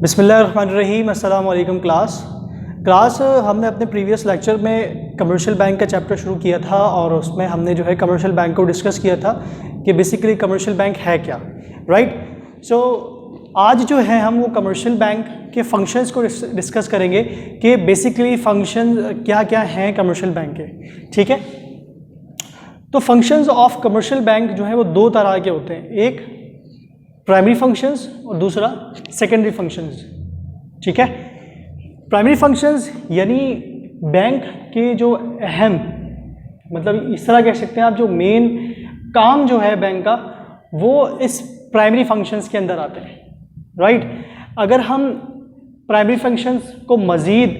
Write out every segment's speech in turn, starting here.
बिस्मिल्लाहिर्रहमानिर्रहीम। अस्सलाम वालेकुम क्लास हमने अपने प्रीवियस लेक्चर में कमर्शियल बैंक का चैप्टर शुरू किया था और उसमें हमने जो है कमर्शियल बैंक को डिस्कस किया था कि बेसिकली कमर्शियल बैंक है क्या, राइट। सो आज जो है हम वो कमर्शियल बैंक के फंक्शंस को डिस्कस करेंगे कि बेसिकली फंक्शन क्या क्या हैं कमर्शियल बैंक के, ठीक है। तो फंक्शंस ऑफ कमर्शियल बैंक जो है वो दो तरह के होते हैं, एक प्राइमरी फंक्शंस और दूसरा सेकेंडरी फंक्शंस, ठीक है। प्राइमरी फंक्शंस यानी बैंक के जो अहम, मतलब इस तरह कह सकते हैं आप, जो मेन काम जो है बैंक का वो इस प्राइमरी फंक्शंस के अंदर आते हैं, राइट। अगर हम प्राइमरी फंक्शंस को मज़ीद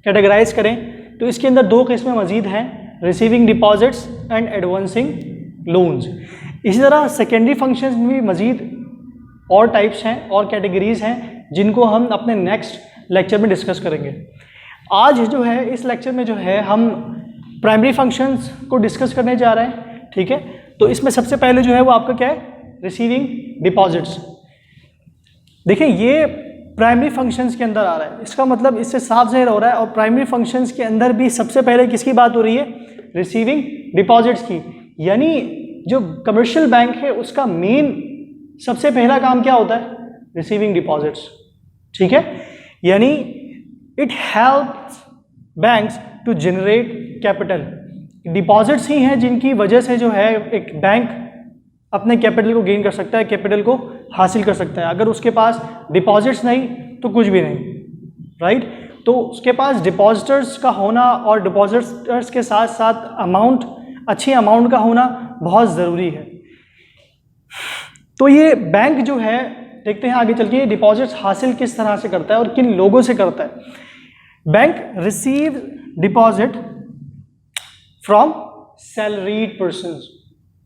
कैटेगराइज करें तो इसके अंदर दो किस्में मज़ीद हैं, receiving deposits and advancing loans. इसी तरह सेकेंडरी फंक्शंस में भी मज़ीद और टाइप्स हैं और कैटेगरीज हैं जिनको हम अपने नेक्स्ट लेक्चर में डिस्कस करेंगे। आज जो है इस लेक्चर में जो है हम प्राइमरी फंक्शंस को डिस्कस करने जा रहे हैं, ठीक है। तो इसमें सबसे पहले जो है वो आपका क्या है, रिसीविंग डिपॉजिट्स। देखिए ये प्राइमरी फंक्शंस के अंदर आ रहा है, इसका मतलब इससे साफ ज़ाहिर हो रहा है। और प्राइमरी फंक्शंस के अंदर भी सबसे पहले किसकी बात हो रही है, रिसीविंग डिपॉजिट्स की। यानी जो कमर्शियल बैंक है उसका मेन सबसे पहला काम क्या होता है, रिसीविंग डिपॉजिट्स, ठीक है। यानी it helps banks to generate capital. Deposits ही हैं जिनकी वजह से जो है एक बैंक अपने कैपिटल को गेन कर सकता है, कैपिटल को हासिल कर सकता है। अगर उसके पास डिपॉजिट्स नहीं तो कुछ भी नहीं, राइट। तो उसके पास डिपॉजिटर्स का होना और डिपॉजिटर्स के साथ साथ अमाउंट, अच्छी अमाउंट का होना बहुत ज़रूरी है। तो ये बैंक जो है, देखते हैं आगे चल के डिपॉजिट्स हासिल किस तरह से करता है और किन लोगों से करता है। Bank receive deposit from salaried persons,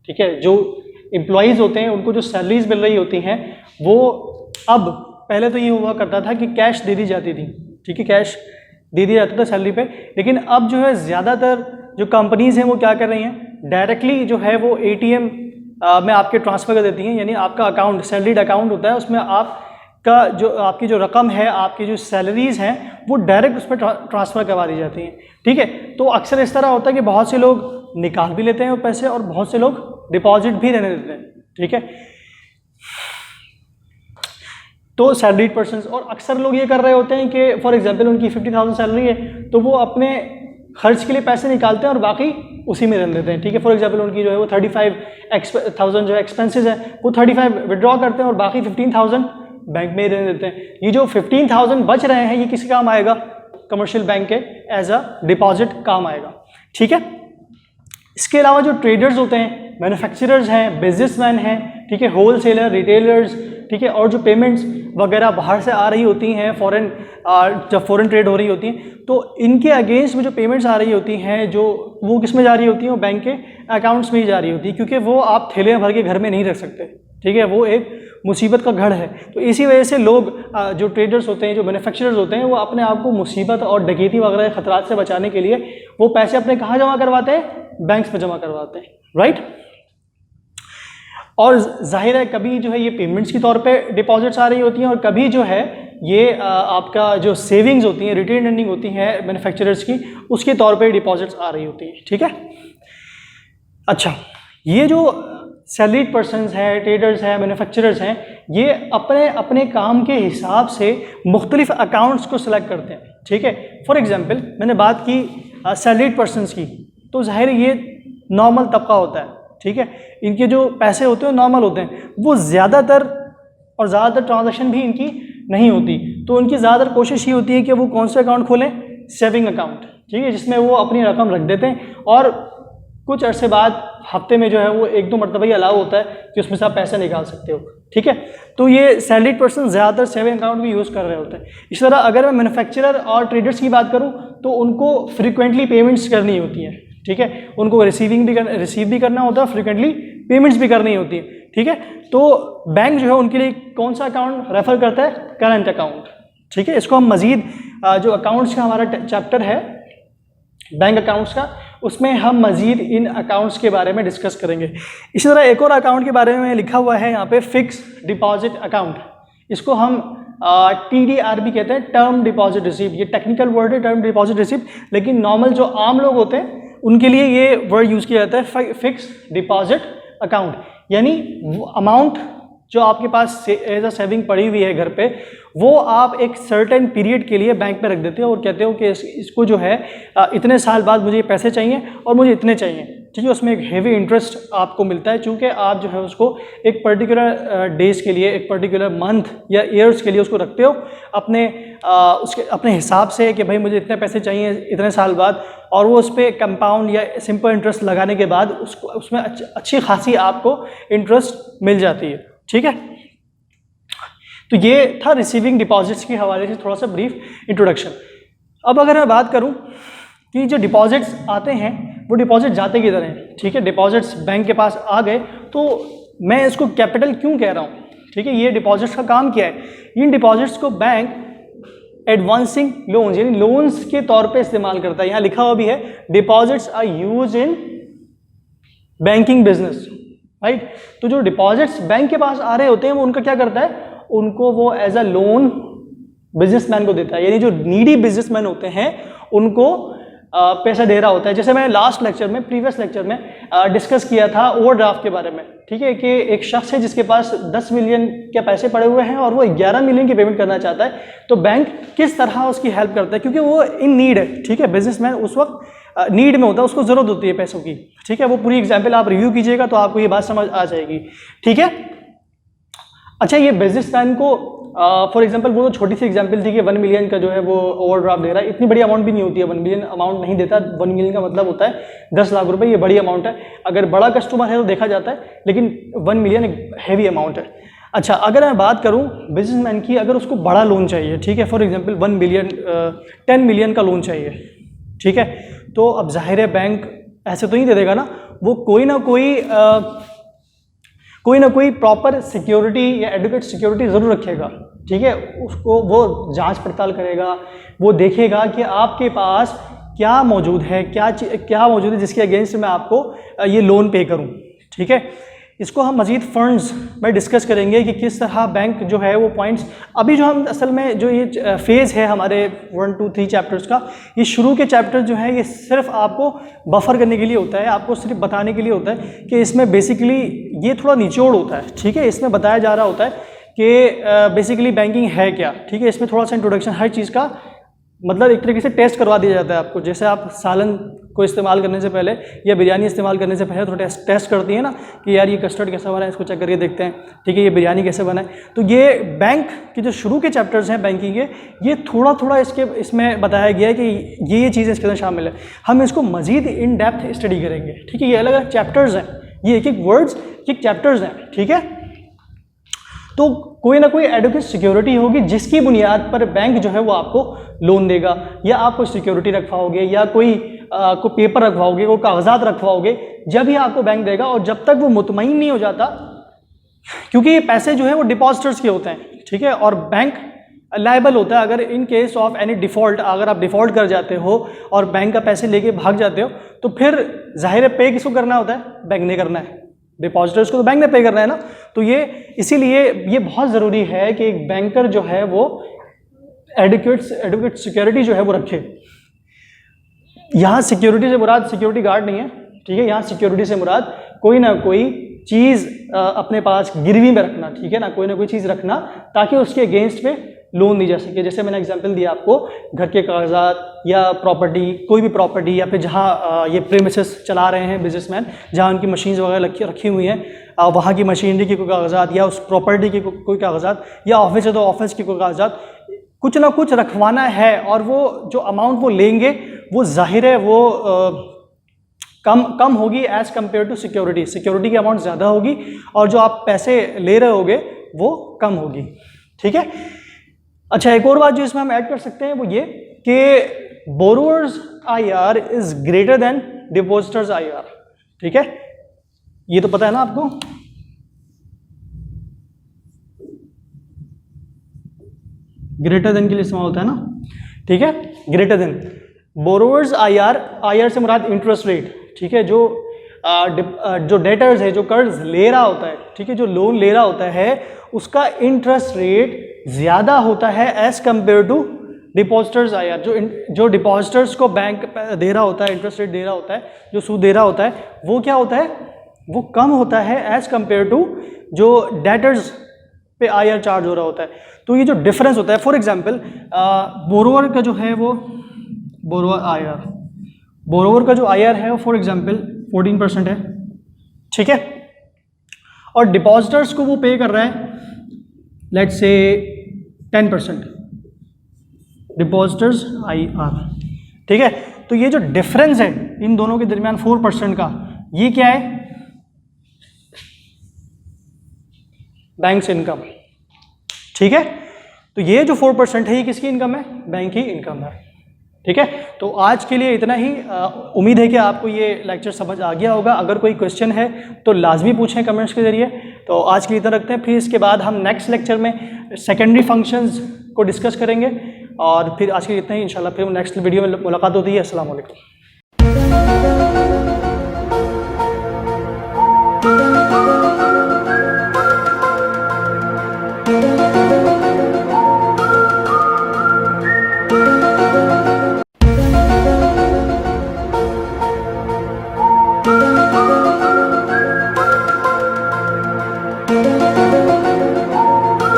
ठीक है। जो एम्प्लॉयज़ होते हैं उनको जो सैलरीज मिल रही होती हैं वो, अब पहले तो ये हुआ करता था कि कैश दे दी जाती थी, ठीक है, कैश दे दिया जाता था सैलरी पे। लेकिन अब जो है ज़्यादातर जो कंपनीज़ हैं वो क्या कर रही हैं, डायरेक्टली जो है वो ATM में आपके ट्रांसफ़र कर देती हैं। यानी आपका अकाउंट, सैलरीड अकाउंट होता है, उसमें आपका जो आपकी जो रकम है, आपकी जो सैलरीज़ हैं वो डायरेक्ट उस पर ट्रांसफ़र करवा दी जाती हैं, ठीक है। तो अक्सर इस तरह होता है कि बहुत से लोग निकाल भी लेते हैं वो पैसे और बहुत से लोग डिपॉजिट भी रहने देते हैं, ठीक है। तो सैलरीड पर्सन्स, और अक्सर लोग ये कर रहे होते हैं कि फॉर एग्जांपल उनकी 50,000 सैलरी है तो वो अपने खर्च के लिए पैसे निकालते हैं और बाकी उसी में रख देते हैं, ठीक है। फॉर एग्जांपल उनकी जो है वो 35,000 जो एक्सपेंसेस है वो 35 विड्रॉ करते हैं और बाकी 15,000 बैंक में ही रहने देते हैं। ये जो 15,000 बच रहे हैं ये किसी काम आएगा, कमर्शियल बैंक के एज अ डिपॉजिट काम आएगा, ठीक है। इसके अलावा जो ट्रेडर्स होते हैं, मैन्युफैक्चरर्स हैं, बिजनेसमैन हैं, ठीक है, होलसेलर, रिटेलर्स, ठीक है, और जो पेमेंट्स वगैरह बाहर से आ रही होती हैं, फॉरेन, जब फॉरेन ट्रेड हो रही होती हैं तो इनके अगेंस्ट में जो पेमेंट्स आ रही होती हैं जो वो किस में जा रही होती हैं, वो बैंक के अकाउंट्स में ही जा रही होती है, क्योंकि वो आप थैले भर के घर में नहीं रख सकते, ठीक है, वो एक मुसीबत का घर है। तो इसी वजह से लोग जो ट्रेडर्स होते हैं, जो मैन्युफैक्चरर्स होते हैं, वो अपने आप को मुसीबत और डकैती वगैरह के खतरात से बचाने के लिए वो पैसे अपने कहाँ जमा करवाते हैं, बैंक्स में जमा करवाते हैं, राइट। और जाहिर है कभी जो है ये पेमेंट्स के तौर पे डिपॉजिट्स आ रही होती हैं और कभी जो है ये आपका जो सेविंग्स होती हैं, रिटेन अर्निंग होती हैं मैन्युफैक्चरर्स की, उसके तौर पे डिपॉजिट्स आ रही होती हैं, ठीक है। अच्छा, ये जो सैलरीड पर्सन्स हैं, ट्रेडर्स हैं, मैन्युफैक्चरर्स हैं, ये अपने अपने काम के हिसाब से मुख्तलिफ अकाउंट्स को सिलेक्ट करते हैं, ठीक है। फॉर एग्जांपल मैंने बात की सैलरीड पर्सन्स की, तो जाहिर है ये नॉर्मल तबका होता है, ठीक है। इनके जो पैसे होते हैं नॉर्मल होते हैं, वो ज़्यादातर ट्रांजैक्शन भी इनकी नहीं होती, तो उनकी ज़्यादातर कोशिश ये होती है कि वो कौन से अकाउंट खोलें, सेविंग अकाउंट, ठीक है, जिसमें वो अपनी रकम रख देते हैं और कुछ अरसे बाद हफ्ते में जो है वो 1-2 मरतबा ही अलाउ होता है कि उसमें से आप पैसे निकाल सकते हो, ठीक है। तो ये सैलरीड पर्सन ज़्यादातर सेविंग अकाउंट भी यूज़ कर रहे होते हैं। इस तरह अगर मैं मैन्युफैक्चरर और ट्रेडर्स की बात करूँ तो उनको फ्रिक्वेंटली पेमेंट्स करनी होती हैं, ठीक है, उनको रिसीव भी करना होता है, फ्रिक्वेंटली पेमेंट्स भी करनी होती है, ठीक है। तो बैंक जो है उनके लिए कौन सा अकाउंट रेफर करता है, करंट अकाउंट, ठीक है। इसको हम मज़ीद जो अकाउंट्स का हमारा चैप्टर है बैंक अकाउंट्स का, उसमें हम मज़ीद इन अकाउंट्स के बारे में डिस्कस करेंगे। इसी तरह एक और अकाउंट के बारे में लिखा हुआ है यहाँ पे, फिक्स डिपॉजिट अकाउंट। इसको हम TDR भी कहते हैं, टर्म डिपॉजिट रिसिप्ट। ये टेक्निकल वर्ड है टर्म डिपॉजिट रिसिप्ट, लेकिन नॉर्मल जो आम लोग होते हैं उनके लिए ये वर्ड यूज किया जाता है फिक्स डिपॉजिट अकाउंट, यानी अमाउंट जो आपके पास एज अ सेविंग पड़ी हुई है घर पे, वो आप एक सर्टेन पीरियड के लिए बैंक में रख देते हो और कहते हो कि इसको जो है इतने साल बाद मुझे ये पैसे चाहिए और मुझे इतने चाहिए, ठीक है। उसमें एक हेवी इंटरेस्ट आपको मिलता है, चूँकि आप जो है उसको एक पर्टिकुलर डेज के लिए, एक पर्टिकुलर मंथ या ईयर्स के लिए उसको रखते हो अपने हिसाब से कि भाई मुझे इतने पैसे चाहिए इतने साल बाद, और वो उस पर कंपाउंड या सिंपल इंटरेस्ट लगाने के बाद उसमें अच्छी खासी आपको इंटरेस्ट मिल जाती है, ठीक है। तो ये था रिसीविंग डिपॉजिट्स के हवाले से थोड़ा सा ब्रीफ इंट्रोडक्शन। अब अगर मैं बात करूं कि जो डिपॉजिट्स आते हैं वो डिपॉजिट जाते किधर हैं, ठीक है। डिपॉजिट्स बैंक के पास आ गए तो मैं इसको कैपिटल क्यों कह रहा हूं, ठीक है। ये डिपॉजिट्स का काम क्या है, इन डिपॉजिट्स को बैंक एडवांसिंग लोन्स यानी लोन्स के तौर पे इस्तेमाल करता है। यहाँ लिखा हुआ भी है deposits are used in banking business, right. तो जो डिपॉजिट्स बैंक के पास आ रहे होते हैं वो उनका क्या करता है, उनको वो एज अ लोन बिजनेसमैन को देता है, यानी जो नीडी बिजनेसमैन होते हैं उनको पैसा दे रहा होता है। जैसे मैंने लास्ट लेक्चर में, प्रीवियस लेक्चर में डिस्कस किया था ओवरड्राफ्ट के बारे में, ठीक है, कि एक शख्स है जिसके पास 10 मिलियन के पैसे पड़े हुए हैं और वो 11 मिलियन की पेमेंट करना चाहता है, तो बैंक किस तरह उसकी हेल्प करता है, क्योंकि वो इन नीड है, ठीक है। बिजनेसमैन उस वक्त नीड में होता है, उसको जरूरत होती है पैसों की, ठीक है। वो पूरी एग्जाम्पल आप रिव्यू कीजिएगा तो आपको ये बात समझ आ जाएगी, ठीक है। अच्छा, ये बिजनेसमैन को फॉर एग्जांपल वो छोटी सी एग्जांपल थी कि 1 मिलियन का जो है वो ओवरड्राफ्ट दे रहा है, इतनी बड़ी अमाउंट भी नहीं होती है, 1 मिलियन अमाउंट नहीं देता। 1 मिलियन का मतलब होता है 10 लाख रुपए, ये बड़ी अमाउंट है। अगर बड़ा कस्टमर है तो देखा जाता है, लेकिन 1 मिलियन एक हैवी अमाउंट है। अच्छा, अगर मैं बात करूं बिजनेसमैन की, अगर उसको बड़ा लोन चाहिए, ठीक है, फॉर एग्जाम्पल 1 मिलियन 10 मिलियन का लोन चाहिए, ठीक है, तो अब जाहिर है बैंक ऐसे तो नहीं दे देगा ना, वो कोई ना कोई प्रॉपर सिक्योरिटी या एडुकेट सिक्योरिटी ज़रूर रखेगा, ठीक है। उसको वो जांच पड़ताल करेगा, वो देखेगा कि आपके पास क्या मौजूद है, क्या मौजूद है जिसके अगेंस्ट मैं आपको ये लोन पे करूं, ठीक है। इसको हम मज़ीद फंड्स में डिस्कस करेंगे कि किस तरह बैंक जो है वो पॉइंट्स, अभी जो हम असल में जो ये फेज़ है हमारे 1, 2, 3 चैप्टर्स का, ये शुरू के चैप्टर जो है ये सिर्फ आपको बफर करने के लिए होता है, आपको सिर्फ बताने के लिए होता है कि इसमें बेसिकली ये थोड़ा निचोड़ होता है, ठीक है। इसमें बताया जा रहा होता है कि बेसिकली बैंकिंग है क्या, ठीक है। इसमें थोड़ा सा इंट्रोडक्शन हर चीज़ का मतलब एक तरीके से टेस्ट करवा दिया जाता है आपको, जैसे आप सालन को इस्तेमाल करने से पहले या बिरयानी इस्तेमाल करने से पहले थोड़ा टेस्ट करती है ना कि यार ये कस्टर्ड कैसा बना है, इसको चेक करके देखते हैं, ठीक है, ये बिरयानी कैसे बना है। तो ये बैंक के जो शुरू के चैप्टर्स हैं बैंकिंग के, ये थोड़ा इसमें बताया गया है कि ये चीज़ें इसके अंदर शामिल है। हम इसको मज़ीद इन डेप्थ स्टडी करेंगे, ठीक है। ये अलग अलग चैप्टर्स हैं, ये एक वर्ड्स एक चैप्टर्स हैं, ठीक है। तो कोई ना कोई एडुकेट सिक्योरिटी होगी जिसकी बुनियाद पर बैंक जो है वो आपको लोन देगा, या आप कोई सिक्योरिटी रखवाओगे या कोई पेपर रखवाओगे, कोई कागजात रखवाओगे, जब ही आपको बैंक देगा। और जब तक वो मुतमईन नहीं हो जाता, क्योंकि ये पैसे जो है वो डिपॉजिटर्स के होते हैं, ठीक है, और बैंक लायबल होता है अगर in case of any default, अगर आप डिफ़ॉल्ट कर जाते हो और बैंक का पैसे लेके भाग जाते हो, तो फिर जाहिर है पे किसको करना होता है, बैंक ने करना है, डिपॉजिटर्स को तो बैंक ने पे करना है ना। तो ये इसीलिए ये बहुत ज़रूरी है कि एक बैंकर जो है वो एडुकेट सिक्योरिटी जो है वो रखे। यहाँ सिक्योरिटी से मुराद सिक्योरिटी गार्ड नहीं है, ठीक है। यहाँ सिक्योरिटी से मुराद कोई ना कोई चीज़ अपने पास गिरवी में रखना, ठीक है ना, कोई ना कोई चीज़ रखना ताकि उसके अगेंस्ट पे लोन दी जा सके। जैसे मैंने एग्जांपल दिया आपको, घर के कागजात या प्रॉपर्टी, कोई भी प्रॉपर्टी, या फिर जहाँ ये प्रेमिसेस चला रहे हैं बिजनेसमैन, जहाँ उनकी मशीन्स वगैरह रखी हुई हैं, वहाँ की मशीनरी के कोई कागजात, या उस प्रॉपर्टी के कोई कागजात, या ऑफिस है तो ऑफिस के कोई कागजात, कुछ ना कुछ रखवाना है। और वो जो अमाउंट वो लेंगे वो जाहिर है वो कम होगी as compare to security. Security की अमाउंट ज़्यादा होगी और जो आप पैसे ले रहे होगे वो कम होगी, ठीक है। अच्छा, एक और बात जो इसमें हम ऐड कर सकते हैं वो ये कि borrowers IR is greater than depositors IR, ठीक है। ये तो पता है ना आपको, ग्रेटर देन के लिए इस्तेमाल होता है ना, ठीक है, ग्रेटर देन। बोरोअर्स IR से मुराद इंटरेस्ट रेट, ठीक है। जो डेटर्स है, जो कर्ज ले रहा होता है, ठीक है, जो लोन ले रहा होता है, उसका इंटरेस्ट रेट ज़्यादा होता है as compare to depositors IR. जो डिपॉजिटर्स को बैंक दे रहा होता है, इंटरेस्ट रेट दे रहा होता है, जो सूद दे रहा होता है, वो क्या होता है, वो कम होता है एज कंपेयर टू जो डेटर्स पे आईआर चार्ज हो रहा होता है। तो ये जो डिफरेंस होता है, फॉर एग्जांपल बोरोवर का जो है वो बोरोवर का जो आईआर है वो फॉर एग्जांपल 14% है, ठीक है, और डिपॉजिटर्स को वो पे कर रहा है लेट्स से 10%, डिपॉजिटर्स आईआर, ठीक है। तो ये जो डिफरेंस है इन दोनों के दरमियान 4% का, ये क्या है, बैंक्स इनकम, ठीक है। तो ये जो 4% है ये किसकी इनकम है, बैंक की इनकम है, ठीक है। तो आज के लिए इतना ही। उम्मीद है कि आपको ये लेक्चर समझ आ गया होगा। अगर कोई क्वेश्चन है तो लाजमी पूछें कमेंट्स के जरिए। तो आज के लिए इतना रखते हैं, फिर इसके बाद हम नेक्स्ट लेक्चर में सेकेंडरी फंक्शंस को डिस्कस करेंगे। और फिर आज के लिए इतना ही, इंशाल्लाह फिर नेक्स्ट वीडियो में मुलाकात होती है। अस्सलाम वालेकुम।